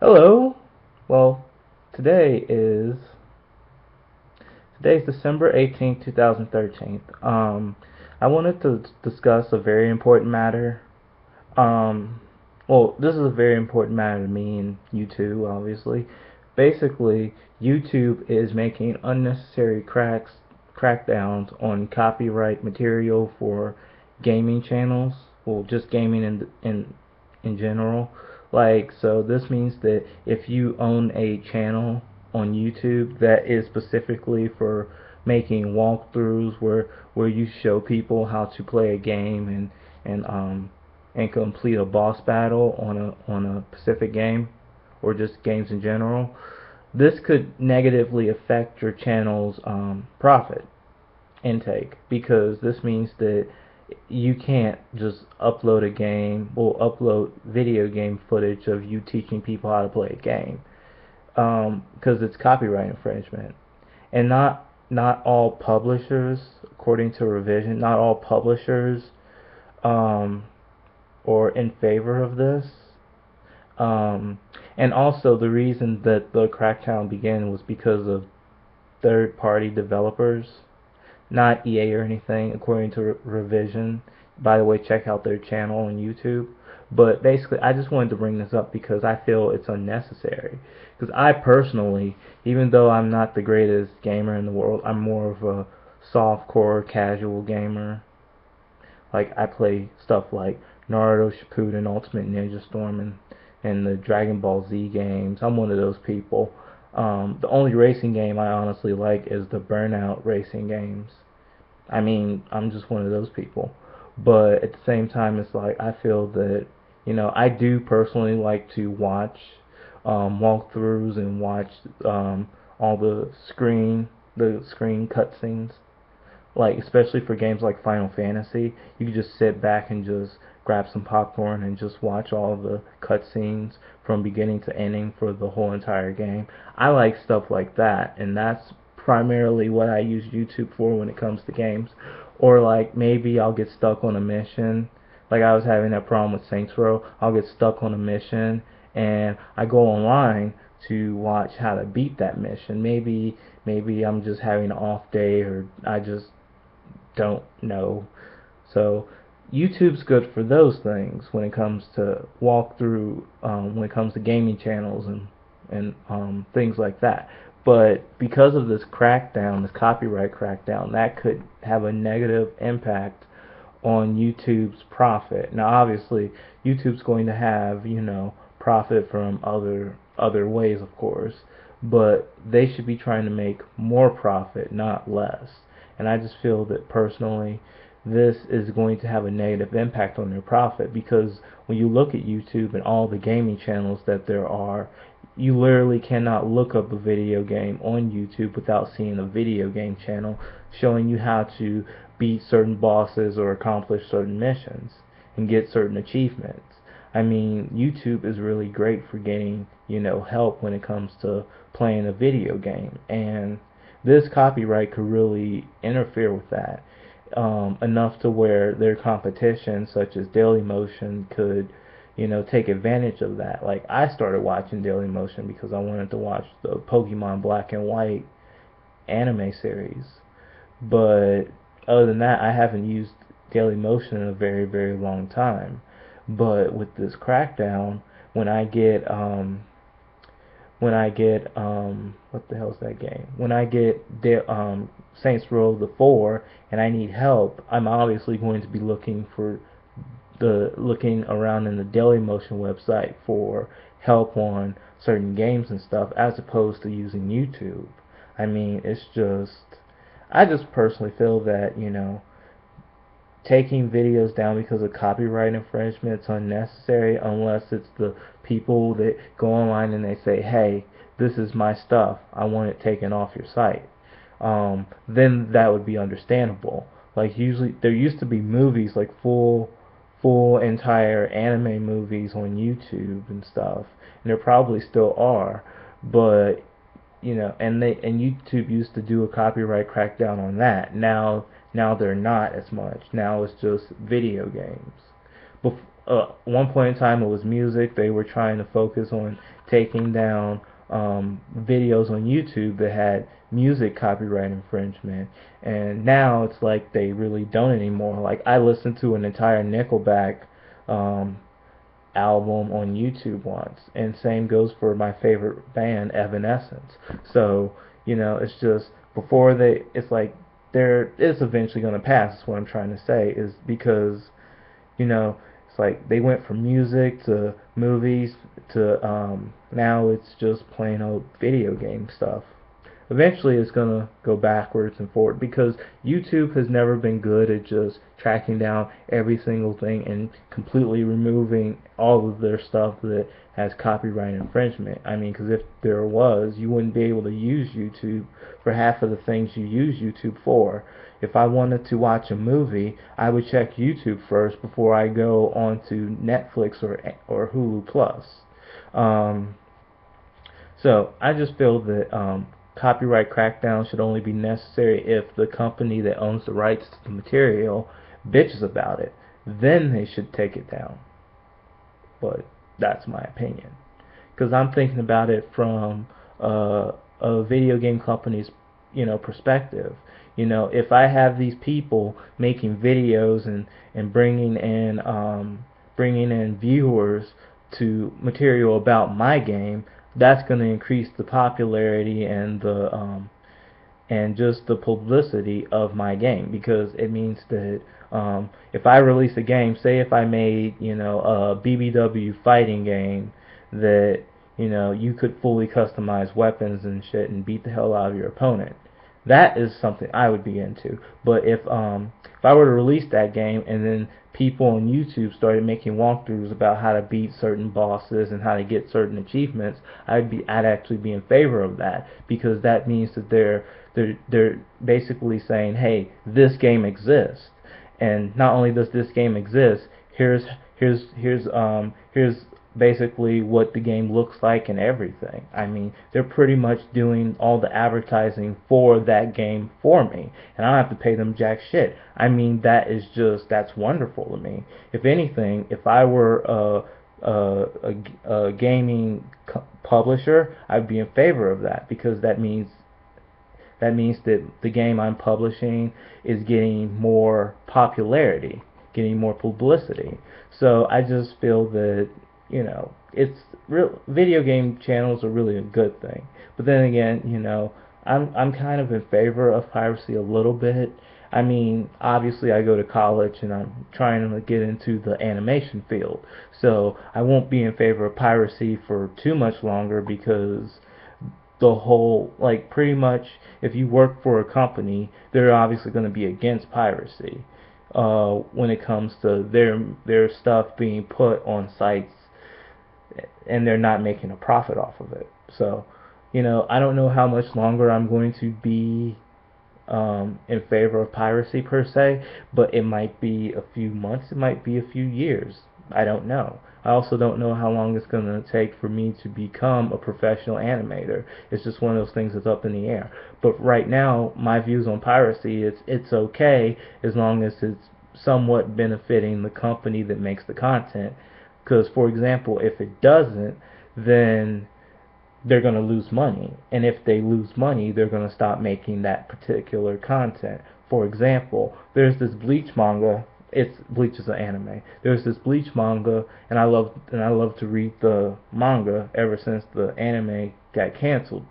Hello. Well, today is today's December 18th, 2013. I wanted to discuss a very important matter. Um, well, this is a very important matter to me and you too, obviously. Basically, YouTube is making unnecessary crackdowns on copyright material for gaming channels. Well, just gaming in general. Like, so this means that if you own a channel on YouTube that is specifically for making walkthroughs where you show people how to play a game and complete a boss battle on a specific game or just games in general, this could negatively affect your channel's profit intake, because this means that you can't just upload a game or upload video game footage of you teaching people how to play a game, because it's copyright infringement. And not all publishers, according to revision, not all publishers um, are in favor of this. Um, and also, the reason that the crackdown began was because of third-party developers, not EA or anything, according to revision. By the way, check out their channel on YouTube. But basically, I just wanted to bring this up because I feel it's unnecessary. Because I personally, even though I'm not the greatest gamer in the world, I'm more of a softcore casual gamer. Like, I play stuff like Naruto Shippuden, Ultimate Ninja Storm, and the Dragon Ball Z games. I'm one of those people. The only racing game I honestly like is the Burnout racing games. I mean, I'm just one of those people. But at the same time, it's like I feel that, I do personally like to watch walkthroughs and watch all the screen cutscenes. Like, especially for games like Final Fantasy, you can just sit back and just grab some popcorn and just watch all the cutscenes from beginning to ending for the whole entire game. I like stuff like that, and that's primarily what I use YouTube for when it comes to games. Or like maybe I'll get stuck on a mission. Like I was having that problem with Saints Row. I'll get stuck on a mission and I go online to watch how to beat that mission. Maybe I'm just having an off day, or I just don't know. So YouTube's good for those things when it comes to walkthrough, when it comes to gaming channels and things like that. But because of this crackdown, this copyright crackdown, that could have a negative impact on YouTube's profit. Now, obviously, YouTube's going to have, profit from other ways, of course, but they should be trying to make more profit, not less. And I just feel that personally, this is going to have a negative impact on their profit, because when you look at YouTube and all the gaming channels that there are, you literally cannot look up a video game on YouTube without seeing a video game channel showing you how to beat certain bosses or accomplish certain missions and get certain achievements. I mean, YouTube is really great for getting, help when it comes to playing a video game, and this copyright could really interfere with that, enough to where their competition, such as Dailymotion, could, take advantage of that. Like, I started watching Dailymotion because I wanted to watch the Pokemon Black and White anime series. But other than that, I haven't used Dailymotion in a very, very long time. But with this crackdown, when I get what the hell's that game? When I get Saints Row the 4 and I need help, I'm obviously going to be looking around in the Dailymotion website for help on certain games and stuff, as opposed to using YouTube. I mean, I just personally feel that, taking videos down because of copyright infringement is unnecessary, unless it's the people that go online and they say, hey, this is my stuff, I want it taken off your site. Then that would be understandable. Like, usually there used to be movies, like full entire anime movies on YouTube and stuff, and there probably still are, but and YouTube used to do a copyright crackdown on that. Now they're not as much. Now it's just video games. One point in time it was music. They were trying to focus on taking down videos on YouTube that had music copyright infringement, and now it's like they really don't anymore. Like I listened to an entire Nickelback um, album on YouTube once, and same goes for my favorite band, Evanescence. So it's just before it's like there is eventually going to pass. Is what I'm trying to say is because you know, it's like they went from music to movies to now it's just plain old video game stuff. Eventually it's gonna go backwards and forward because YouTube has never been good at just tracking down every single thing and completely removing all of their stuff that has copyright infringement. I mean, because if there was, you wouldn't be able to use YouTube for half of the things you use YouTube for. If I wanted to watch a movie, I would check YouTube first before I go onto Netflix or Hulu Plus. Um, so I just feel that copyright crackdown should only be necessary if the company that owns the rights to the material bitches about it. Then they should take it down. But that's my opinion. Because I'm thinking about it from a video game company's perspective. If I have these people making videos and bringing in viewers to material about my game, that's going to increase the popularity and just the publicity of my game, because it means that if I release a game, say if I made a BBW fighting game that you could fully customize weapons and shit and beat the hell out of your opponent, that is something I would be into. But if I were to release that game and then people on YouTube started making walkthroughs about how to beat certain bosses and how to get certain achievements, I'd actually be in favor of that, because that means that they're basically saying, hey, this game exists, and not only does this game exist, here's basically what the game looks like and everything. I mean, they're pretty much doing all the advertising for that game for me, and I don't have to pay them jack shit. I mean, that's wonderful to me. If anything, if I were a gaming publisher, I'd be in favor of that, because that means that the game I'm publishing is getting more popularity, getting more publicity. So I just feel that it's video game channels are really a good thing. But then again, I'm kind of in favor of piracy a little bit. I mean, obviously I go to college and I'm trying to get into the animation field, so I won't be in favor of piracy for too much longer, because the whole, like, pretty much if you work for a company, they're obviously going to be against piracy when it comes to their stuff being put on sites and they're not making a profit off of it. So I don't know how much longer I'm going to be in favor of piracy per se, but it might be a few months, it might be a few years. I don't know. I also don't know how long it's going to take for me to become a professional animator. It's just one of those things that's up in the air. But right now, my views on piracy, it's okay as long as it's somewhat benefiting the company that makes the content. Because, for example, if it doesn't, then they're going to lose money. And if they lose money, they're going to stop making that particular content. For example, there's this Bleach manga. Bleach is an anime. There's this Bleach manga, and I love to read the manga ever since the anime got canceled.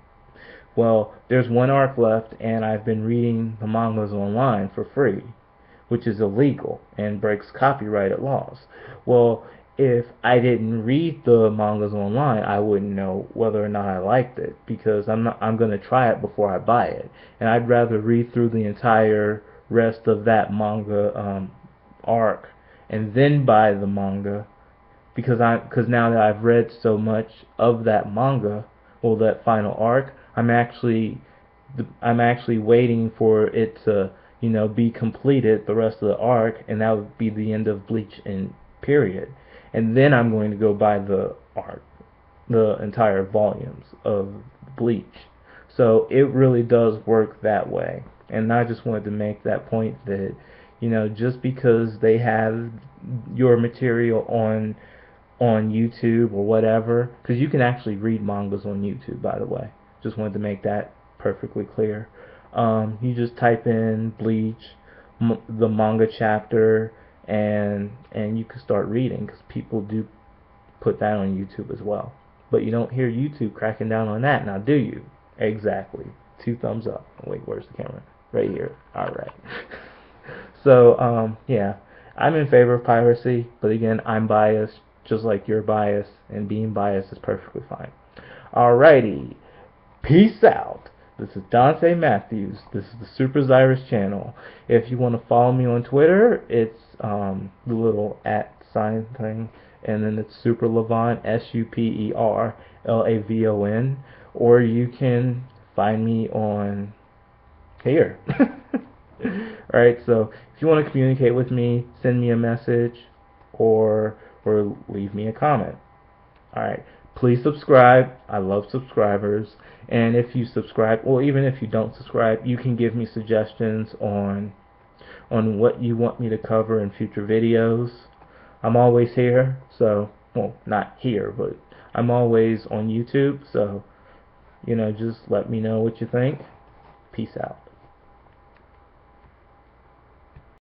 Well, there's one arc left, and I've been reading the mangas online for free, which is illegal and breaks copyright laws. Well, if I didn't read the mangas online, I wouldn't know whether or not I liked it, because I'm going to try it before I buy it. And I'd rather read through the entire rest of that manga arc and then buy the manga, because now that I've read so much of that manga, well, that final arc, I'm actually waiting for it to be completed, the rest of the arc, and that would be the end of Bleach and period. And then I'm going to go buy the arc, the entire volumes of Bleach. So it really does work that way. And I just wanted to make that point that just because they have your material on on YouTube or whatever, because you can actually read mangas on YouTube, by the way. Just wanted to make that perfectly clear. You just type in Bleach, the manga chapter, and you can start reading, because people do put that on YouTube as well. But you don't hear YouTube cracking down on that, now do you? Exactly. 2 thumbs up. Wait, where's the camera? Right here. Alright. So, yeah. I'm in favor of piracy, but again, I'm biased, just like you're biased, and being biased is perfectly fine. Alrighty. Peace out. This is Dante Matthews. This is the Super Zyrus channel. If you want to follow me on Twitter, it's the little @ thing, and then it's Super Lavon, SUPERLAVON, or you can find me on here. Alright, so if you want to communicate with me, send me a message or leave me a comment. Alright, please subscribe. I love subscribers. And if you subscribe, well, even if you don't subscribe, you can give me suggestions on what you want me to cover in future videos. I'm always here, so, well, not here, but I'm always on YouTube, so, just let me know what you think. Peace out.